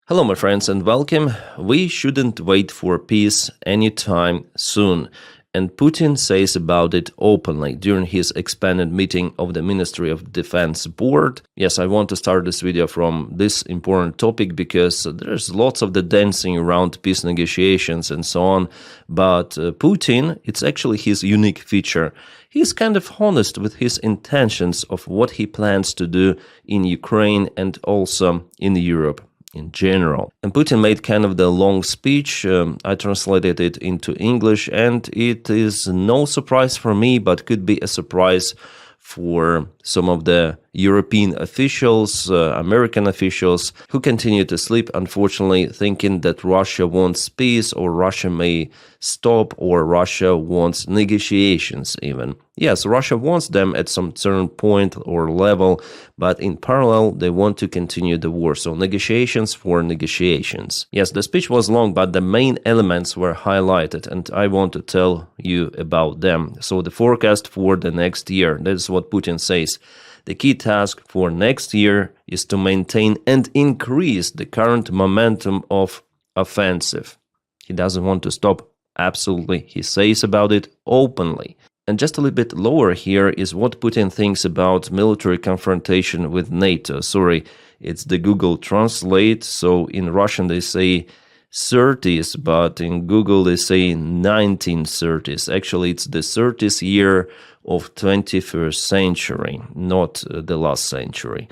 Hello, my friends, and welcome. We shouldn't wait for peace anytime soon. And Putin says about it openly during his expanded meeting of the Ministry of Defense board. Yes, I want to start this video from this important topic because there's lots of the dancing around peace negotiations and so on. But Putin, it's actually his unique feature. He's kind of honest with his intentions of what he plans to do in Ukraine and also in Europe in general. And Putin made kind of the long speech. I translated it into English, and it is no surprise for me, but could be a surprise for some of the European officials, American officials, who continue to sleep, unfortunately, thinking that Russia wants peace, or Russia may stop, or Russia wants negotiations even. Yes, Russia wants them at some certain point or level, but in parallel, they want to continue the war. So negotiations for negotiations. Yes, the speech was long, but the main elements were highlighted, and I want to tell you about them. So the forecast for the next year, that is what Putin says. The key task for next year is to maintain and increase the current momentum of offensive. He doesn't want to stop, absolutely. He says about it openly. And just a little bit lower here is what Putin thinks about military confrontation with NATO. Sorry, it's the Google Translate. So in Russian they say 30s, but in Google they say 1930s. Actually, it's the 30th year of 21st century, not the last century.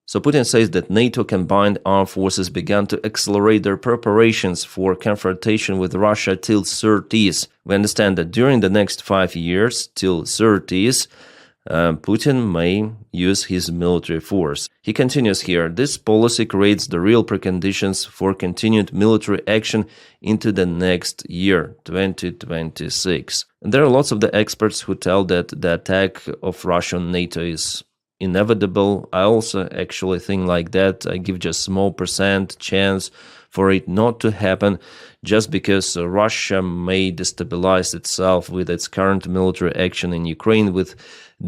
So Putin says that NATO combined armed forces began to accelerate their preparations for confrontation with Russia till 30s. We understand that during the next 5 years, till 30s, Putin may use his military force. He continues here, this policy creates the real preconditions for continued military action into the next year, 2026. And there are lots of the experts who tell that the attack of Russia on NATO is inevitable. I also actually think like that. I give just small percent chance for it not to happen, just because Russia may destabilize itself with its current military action in Ukraine, with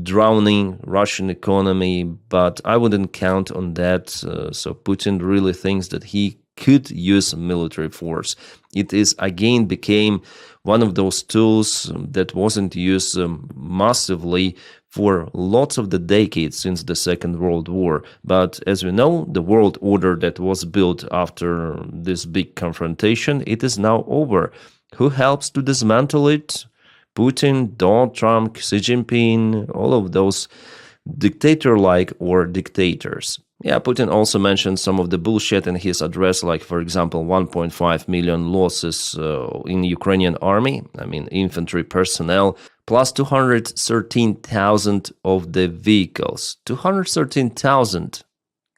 drowning Russian economy, but I wouldn't count on that. So Putin really thinks that he could use military force. It is again became one of those tools that wasn't used massively for lots of the decades since the Second World War. But as we know, the world order that was built after this big confrontation, it is now over. Who helps to dismantle it? Putin, Donald Trump, Xi Jinping, all of those dictator-like or dictators. Yeah, Putin also mentioned some of the bullshit in his address, like, for example, 1.5 million losses in Ukrainian army, infantry personnel, plus 213,000 of the vehicles. 213,000.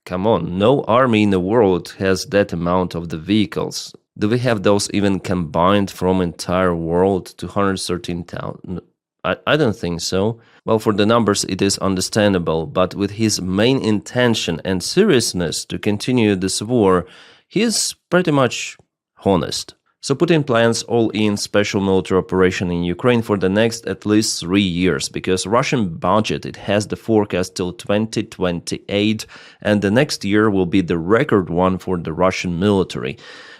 Come on, no army in the world has that amount of the vehicles. Do we have those even combined from entire world? 213,000? I don't think so. Well, for the numbers, it is understandable, but with his main intention and seriousness to continue this war, he is pretty much honest. So Putin plans all-in special military operation in Ukraine for the next at least 3 years, because Russian budget, it has the forecast till 2028, and the next year will be the record one for the Russian military.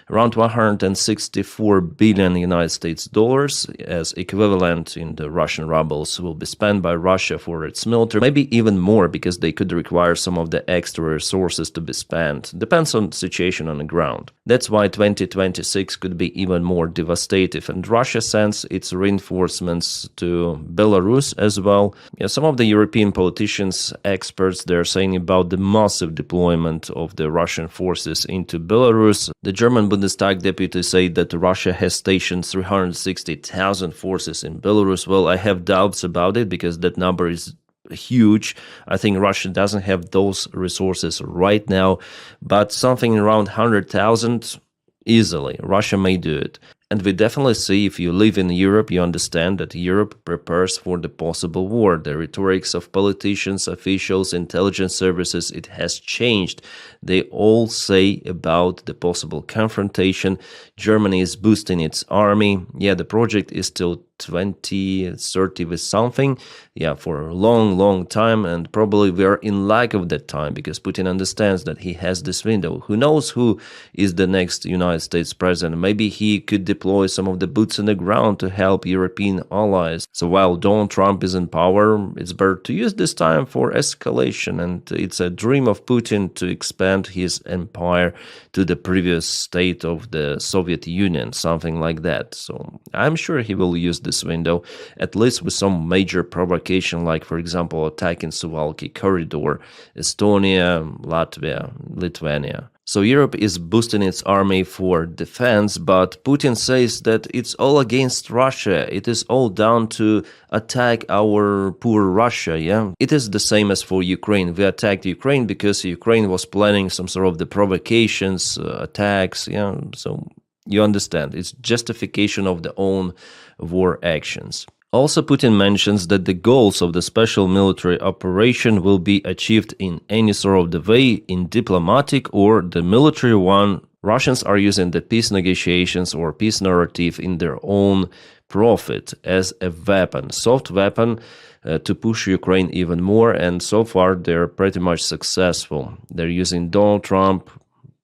Around 164 billion United States dollars as equivalent in the Russian rubles will be spent by Russia for its military, maybe even more because they could require some of the extra resources to be spent. Depends on the situation on the ground. That's why 2026 could be even more devastating, and Russia sends its reinforcements to Belarus as well. Yeah, some of the European politicians, experts, they're saying about the massive deployment of the Russian forces into Belarus. The German Bundestag deputies say that Russia has stationed 360,000 forces in Belarus. Well, I have doubts about it because that number is huge. I think Russia doesn't have those resources right now, but something around 100,000 easily. Russia may do it. And we definitely see, if you live in Europe, you understand that Europe prepares for the possible war. The rhetorics of politicians, officials, intelligence services, it has changed. They all say about the possible confrontation. Germany is boosting its army. Yeah, the project is till 2030 with something, for a long time, and probably we are in lack of that time because Putin understands that he has this window. Who knows who is the next United States president? Maybe he could deploy some of the boots on the ground to help European allies. So while Donald Trump is in power, it's better to use this time for escalation, and it's a dream of Putin to expand his empire to the previous state of the Soviet Union, something like that. So I'm sure he will use this window, at least with some major provocation, like, for example, attacking Suwalki corridor, Estonia, Latvia, Lithuania. So Europe is boosting its army for defense, but Putin says that it's all against Russia. It is all down to attack our poor Russia, It is the same as for Ukraine. We attacked Ukraine because Ukraine was planning some sort of the provocations, attacks, So you understand, it's justification of the own war actions. Also, Putin mentions that the goals of the special military operation will be achieved in any sort of the way, in diplomatic or the military one. Russians are using the peace negotiations or peace narrative in their own profit as a weapon, soft weapon, to push Ukraine even more, and so far they're pretty much successful. They're using Donald Trump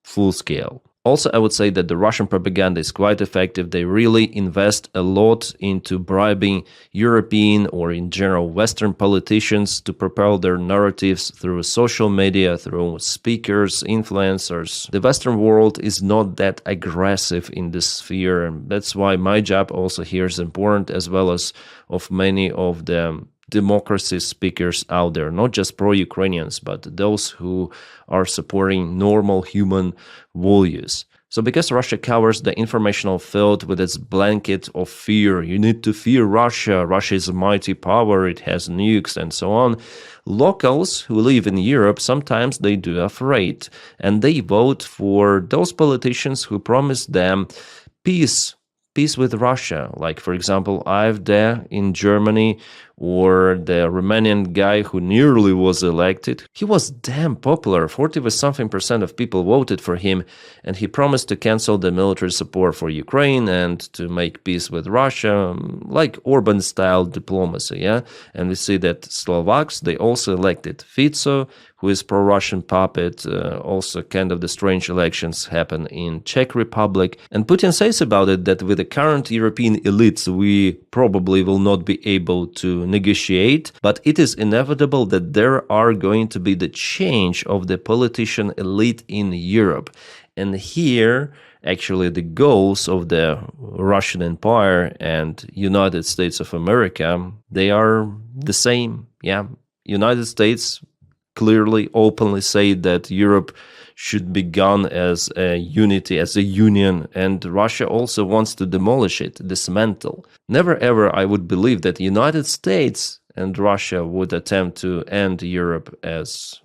full scale. Also, I would say that the Russian propaganda is quite effective. They really invest a lot into bribing European or in general Western politicians to propel their narratives through social media, through speakers, influencers. The Western world is not that aggressive in this sphere, and that's why my job also here is important, as well as of many of the democracy speakers out there, not just pro-Ukrainians, but those who are supporting normal human values. So because Russia covers the informational field with its blanket of fear, you need to fear Russia, Russia is a mighty power, it has nukes and so on, locals who live in Europe, sometimes they do afraid, and they vote for those politicians who promise them peace with Russia, like, for example, AfD in Germany, or the Romanian guy who nearly was elected. He was damn popular, 40% of people voted for him, and he promised to cancel the military support for Ukraine and to make peace with Russia, like Orban-style diplomacy, And we see that Slovaks, they also elected Fico, who is pro-Russian puppet. Also kind of the strange elections happen in Czech Republic. And Putin says about it that with the current European elites, we probably will not be able to negotiate, but it is inevitable that there are going to be the change of the politician elite in Europe. And here, actually, the goals of the Russian Empire and United States of America, they are the same, United States clearly, openly say that Europe should be gone as a unity, as a union, and Russia also wants to demolish it, dismantle. Never ever I would believe that the United States and Russia would attempt to end Europe as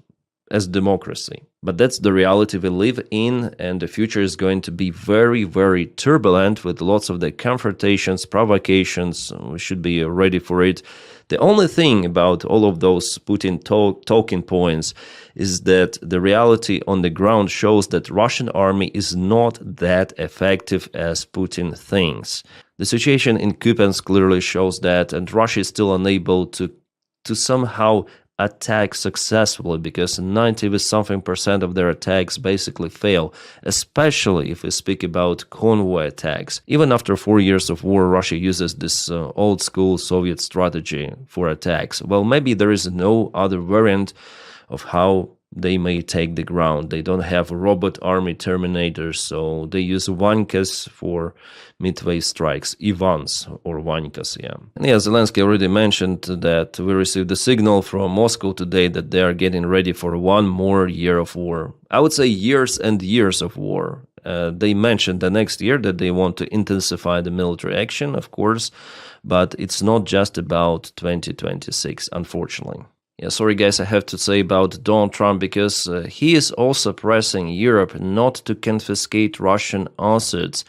democracy. But that's the reality we live in, and the future is going to be very, very turbulent with lots of the confrontations, provocations. We should be ready for it. The only thing about all of those Putin talking points is that the reality on the ground shows that Russian army is not that effective as Putin thinks. The situation in Kupiansk clearly shows that, and Russia is still unable to somehow attack successfully, because 90% of their attacks basically fail, especially if we speak about convoy attacks. Even after 4 years of war, Russia uses this old-school Soviet strategy for attacks. Well, maybe there is no other variant of how they may take the ground. They don't have robot army terminators, so they use Vankas for midway strikes, Ivans or Vankas, And Zelensky already mentioned that we received a signal from Moscow today that they are getting ready for one more year of war. I would say years and years of war. They mentioned the next year that they want to intensify the military action, of course, but it's not just about 2026, unfortunately. Sorry guys, I have to say about Donald Trump, because he is also pressing Europe not to confiscate Russian assets.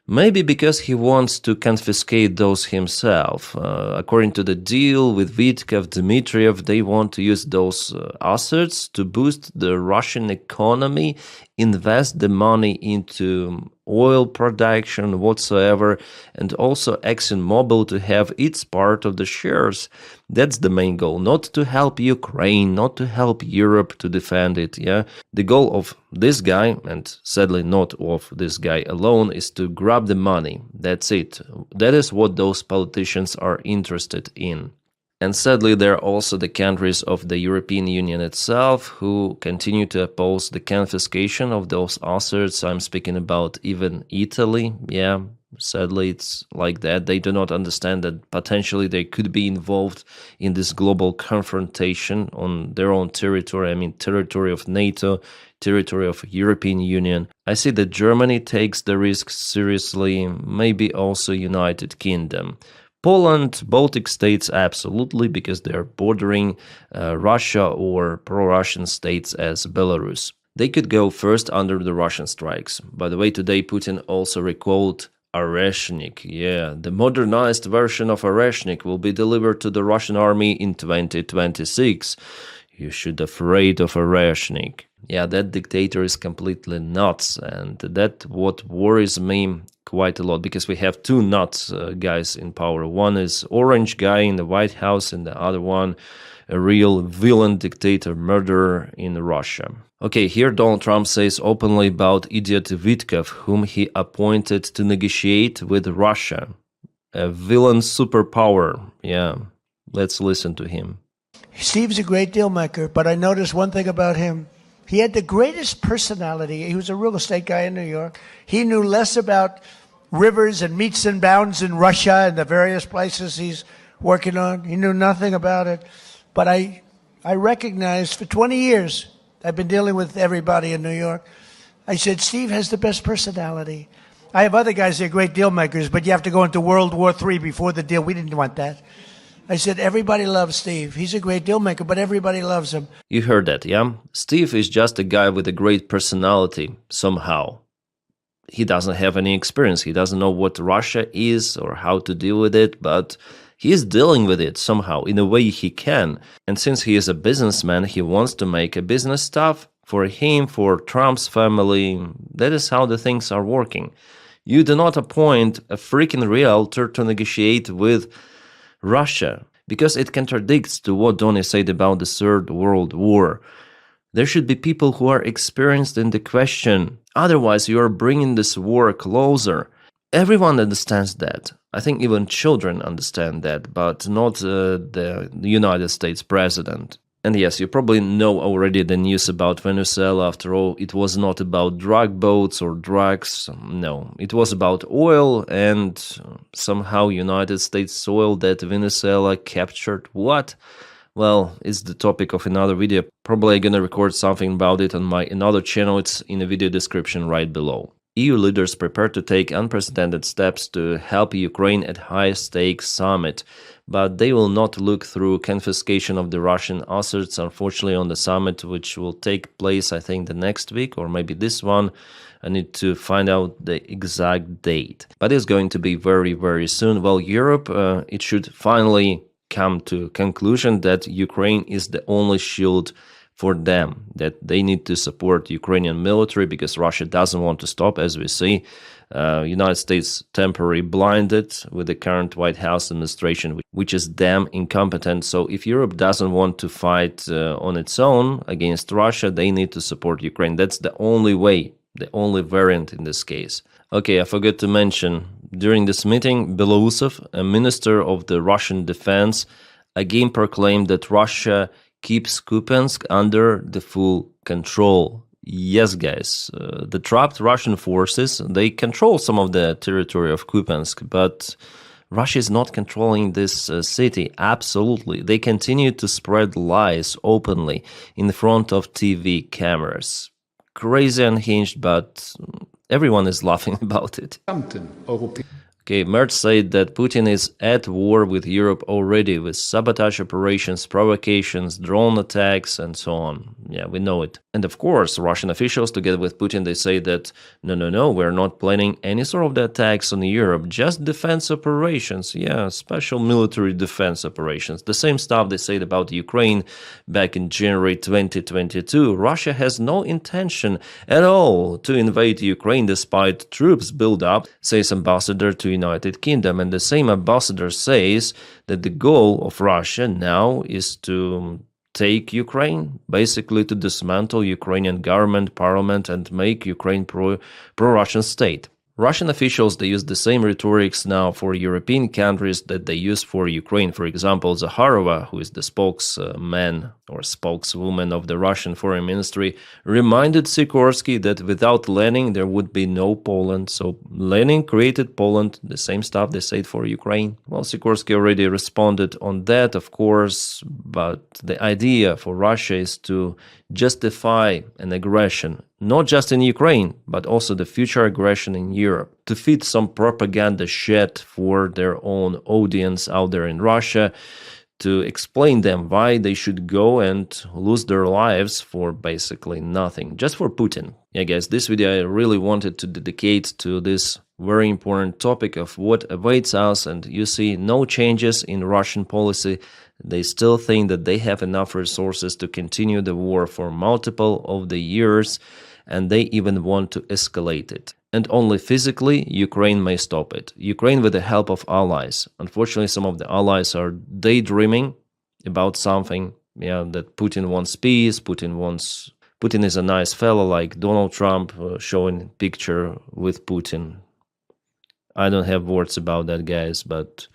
Maybe because he wants to confiscate those himself. According to the deal with Vitkov, Dmitriev, they want to use those assets to boost the Russian economy, invest the money into oil production whatsoever, and also ExxonMobil to have its part of the shares. That's the main goal, not to help Ukraine, not to help Europe to defend it, yeah? The goal of this guy, and sadly not of this guy alone, is to grab the money. That's it. That is what those politicians are interested in. And sadly, there are also the countries of the European Union itself who continue to oppose the confiscation of those assets. I'm speaking about even Italy. Yeah, sadly, it's like that. They do not understand that potentially they could be involved in this global confrontation on their own territory. I mean, territory of NATO, territory of European Union. I see that Germany takes the risk seriously, maybe also United Kingdom. Poland, Baltic states, absolutely, because they're bordering Russia or pro-Russian states as Belarus. They could go first under the Russian strikes. By the way, today Putin also recalled Oreshnik. Yeah, the modernized version of Oreshnik will be delivered to the Russian army in 2026. You should afraid of Oreshnik. Yeah, that dictator is completely nuts, and that's what worries me quite a lot, because we have two nuts guys in power. One is orange guy in the White House, and the other one a real villain dictator murderer in Russia. Okay, here Donald Trump says openly about idiot Davydov, whom he appointed to negotiate with Russia. A villain superpower. Yeah, let's listen to him. Steve's a great deal maker, but I noticed one thing about him. He had the greatest personality. He was a real estate guy in New York. He knew less about rivers and meets and bounds in Russia and the various places he's working on. He knew nothing about it. But I recognized for 20 years, I've been dealing with everybody in New York. I said, Steve has the best personality. I have other guys that are great deal makers, but you have to go into World War III before the deal. We didn't want that. I said, everybody loves Steve. He's a great deal maker, but everybody loves him. You heard that, yeah? Steve is just a guy with a great personality, somehow. He doesn't have any experience. He doesn't know what Russia is or how to deal with it, but he's dealing with it somehow, in a way he can. And since he is a businessman, he wants to make a business stuff for him, for Trump's family. That is how the things are working. You do not appoint a freaking realtor to negotiate with Russia, because it contradicts to what Donny said about the Third World War. There should be people who are experienced in the question. Otherwise, you are bringing this war closer. Everyone understands that. I think even children understand that, but not the United States president. And yes, you probably know already the news about Venezuela. After all, it was not about drug boats or drugs. No, it was about oil and somehow United States soil that Venezuela captured. What? Well, it's the topic of another video. Probably I'm gonna record something about it on my another channel. It's in the video description right below. EU leaders prepare to take unprecedented steps to help Ukraine at high-stakes summit, but they will not look through confiscation of the Russian assets, unfortunately, on the summit, which will take place, I think, the next week, or maybe this one. I need to find out the exact date. But it's going to be very, very soon. Well, Europe, it should finally come to conclusion that Ukraine is the only shield for them, that they need to support Ukrainian military because Russia doesn't want to stop, as we see. United States temporarily blinded with the current White House administration, which is damn incompetent. So if Europe doesn't want to fight on its own against Russia, they need to support Ukraine. That's the only way, the only variant in this case. Okay, I forgot to mention, during this meeting, Belousov, a minister of the Russian defense, again proclaimed that Russia keeps Kupiansk under the full control. Yes, guys, the trapped Russian forces, they control some of the territory of Kupiansk, but Russia is not controlling this city, absolutely. They continue to spread lies openly in front of TV cameras. Crazy, unhinged, but everyone is laughing about it. Okay, Merz said that Putin is at war with Europe already, with sabotage operations, provocations, drone attacks, and so on. Yeah, we know it. And of course, Russian officials, together with Putin, they say that, no, we're not planning any sort of the attacks on Europe, just defense operations. Yeah, special military defense operations. The same stuff they said about Ukraine back in January 2022. Russia has no intention at all to invade Ukraine despite troops build up, says ambassador to United Kingdom. And the same ambassador says that the goal of Russia now is to take Ukraine, basically to dismantle Ukrainian government, parliament, and make Ukraine pro-Russian state. Russian officials, they use the same rhetorics now for European countries that they use for Ukraine. For example, Zakharova, who is the spokesman or spokeswoman of the Russian Foreign Ministry, reminded Sikorsky that without Lenin, there would be no Poland. So Lenin created Poland, the same stuff they said for Ukraine. Well, Sikorsky already responded on that, of course, but the idea for Russia is to justify an aggression, not just in Ukraine, but also the future aggression in Europe, to feed some propaganda shed for their own audience out there in Russia, to explain them why they should go and lose their lives for basically nothing, just for Putin. Yeah, guys, this video I really wanted to dedicate to this very important topic of what awaits us, and you see no changes in Russian policy. They still think that they have enough resources to continue the war for multiple of the years, and they even want to escalate it. And only physically, Ukraine may stop it. Ukraine with the help of allies. Unfortunately, some of the allies are daydreaming about something, that Putin wants peace, Putin is a nice fellow, like Donald Trump showing picture with Putin. I don't have words about that, guys, but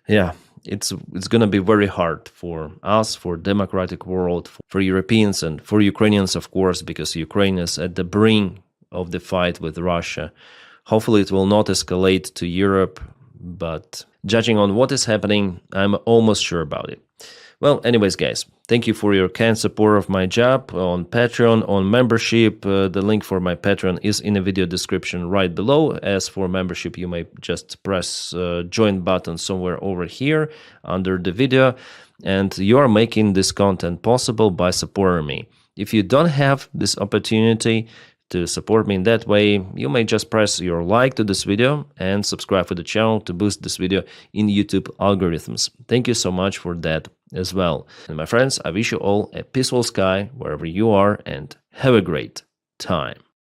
yeah, it's going to be very hard for us, for democratic world, for Europeans, and for Ukrainians, of course, because Ukraine is at the brink of the fight with Russia. Hopefully it will not escalate to Europe, but judging on what is happening, I'm almost sure about it. Well, anyways, guys, thank you for your kind support of my job on Patreon, on membership. The link for my Patreon is in the video description right below. As for membership, you may just press join button somewhere over here under the video. And you are making this content possible by supporting me. If you don't have this opportunity to support me in that way, you may just press your like to this video and subscribe to the channel to boost this video in YouTube algorithms. Thank you so much for that as well. And my friends, I wish you all a peaceful sky wherever you are, and have a great time.